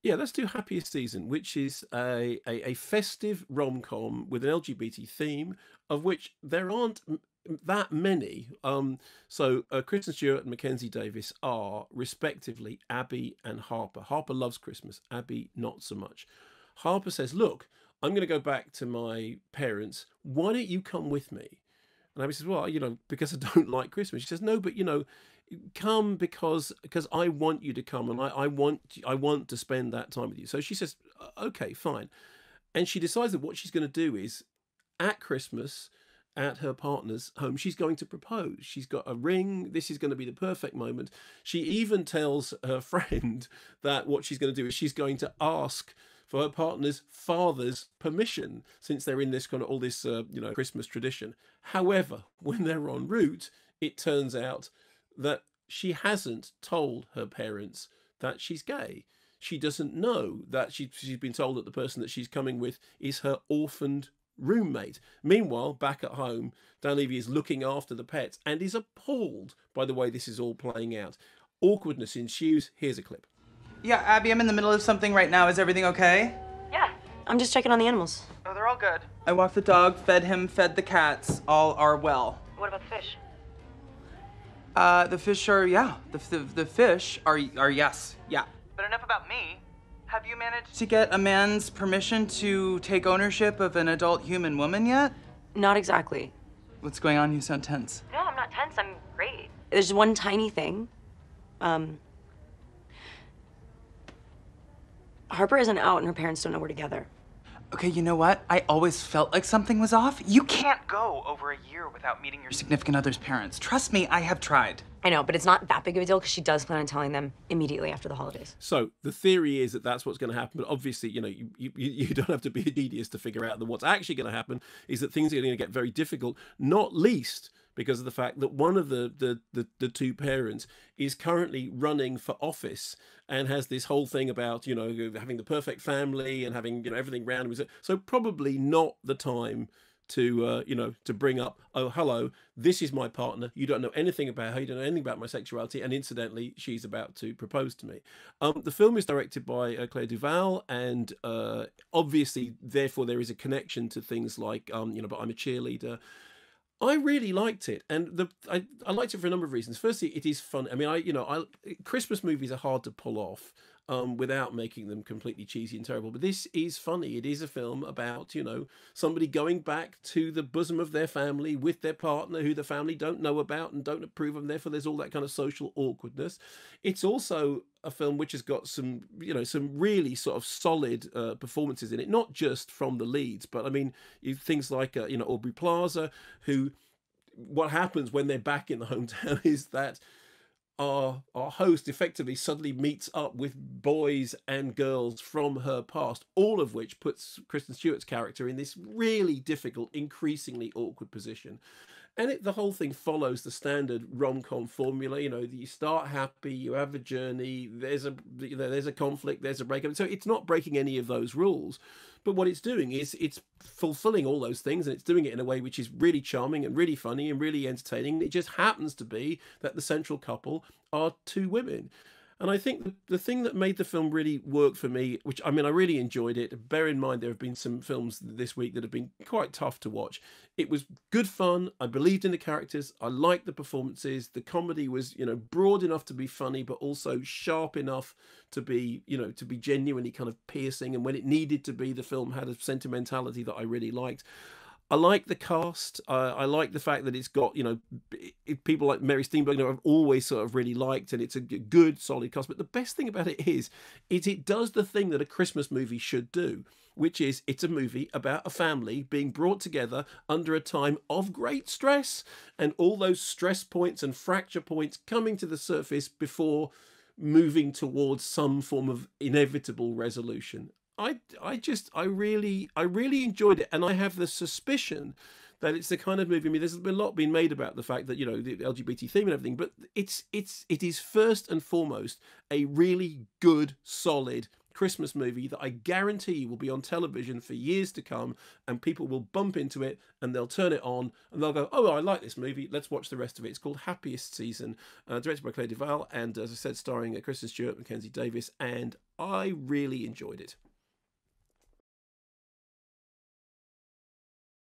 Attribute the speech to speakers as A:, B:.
A: Yeah, let's do Happiest Season, which is a festive rom-com with an LGBT theme, of which there aren't that many. So Kristen Stewart and Mackenzie Davis are respectively Abby and Harper. Harper loves Christmas, Abby not so much. Harper says, "Look, I'm going to go back to my parents. Why don't you come with me?" And Abby says, "Well, because I don't like Christmas." She says, "No, but come because I want you to come, and I want to spend that time with you." So she says, "Okay, fine." And she decides that what she's going to do is at Christmas, at her partner's home, she's going to propose. She's got a ring. This is going to be the perfect moment. She even tells her friend that what she's going to do is she's going to ask for her partner's father's permission, since they're in this kind of all this Christmas tradition. However, when they're en route, it turns out that she hasn't told her parents that she's gay. She doesn't know that she's been told that the person that she's coming with is her orphaned roommate. Meanwhile, back at home, Dan Levy is looking after the pets and is appalled by the way this is all playing out. Awkwardness ensues. Here's a clip.
B: Yeah, Abby, I'm in the middle of something right now. Is everything okay?
C: Yeah, I'm just checking on the animals.
B: Oh, they're all good. I walked the dog, fed him, fed the cats. All are well.
C: What about the fish?
B: The fish are, yeah. The fish are yes, yeah. But enough about me. Have you managed to get a man's permission to take ownership of an adult human woman yet?
C: Not exactly.
B: What's going on? You sound tense.
C: No, I'm not tense. I'm great. There's one tiny thing. Harper isn't out and her parents don't know we're together.
B: Okay, you know what? I always felt like something was off. You can't go over a year without meeting your significant other's parents. Trust me, I have tried.
C: I know, but it's not that big of a deal because she does plan on telling them immediately after the holidays.
A: So the theory is that that's what's going to happen, but obviously, you don't have to be a genius to figure out that what's actually going to happen is that things are going to get very difficult, not least because of the fact that one of the two parents is currently running for office and has this whole thing about having the perfect family and having everything around him. So probably not the time to to bring up, "Oh, hello, this is my partner. You don't know anything about her. You don't know anything about my sexuality, and incidentally, she's about to propose to me." The film is directed by Claire Duval, and obviously, therefore, there is a connection to things like but I'm a cheerleader. I really liked it, and I liked it for a number of reasons. Firstly, it is fun. I mean, Christmas movies are hard to pull off without making them completely cheesy and terrible. But this is funny. It is a film about somebody going back to the bosom of their family with their partner who the family don't know about and don't approve of, and therefore there's all that kind of social awkwardness. It's also a film which has got some really sort of solid performances in it, not just from the leads, but I mean things like Aubrey Plaza, who, what happens when they're back in the hometown is that our host effectively suddenly meets up with boys and girls from her past, all of which puts Kristen Stewart's character in this really difficult, increasingly awkward position. And the whole thing follows the standard rom-com formula. You start happy, you have a journey, there's a conflict, there's a breakup. So it's not breaking any of those rules. But what it's doing is it's fulfilling all those things, and it's doing it in a way which is really charming and really funny and really entertaining. It just happens to be that the central couple are two women. And I think the thing that made the film really work for me, which I really enjoyed it. Bear in mind, there have been some films this week that have been quite tough to watch. It was good fun. I believed in the characters. I liked the performances. The comedy was, broad enough to be funny, but also sharp enough to be, to be genuinely kind of piercing. And when it needed to be, the film had a sentimentality that I really liked. I like the cast. I like the fact that it's got, people like Mary Steenburgen I've always sort of really liked, and it's a good, solid cast. But the best thing about it is it does the thing that a Christmas movie should do, which is it's a movie about a family being brought together under a time of great stress, and all those stress points and fracture points coming to the surface before moving towards some form of inevitable resolution. I really enjoyed it, and I have the suspicion that it's the kind of movie. I mean, there's been a lot being made about the fact that the LGBT theme and everything, but it is first and foremost a really good, solid Christmas movie that I guarantee will be on television for years to come, and people will bump into it and they'll turn it on and they'll go, oh, I like this movie, let's watch the rest of it. It's called Happiest Season, directed by Claire Duval, and as I said, starring Kristen Stewart, Mackenzie Davis, and I really enjoyed it.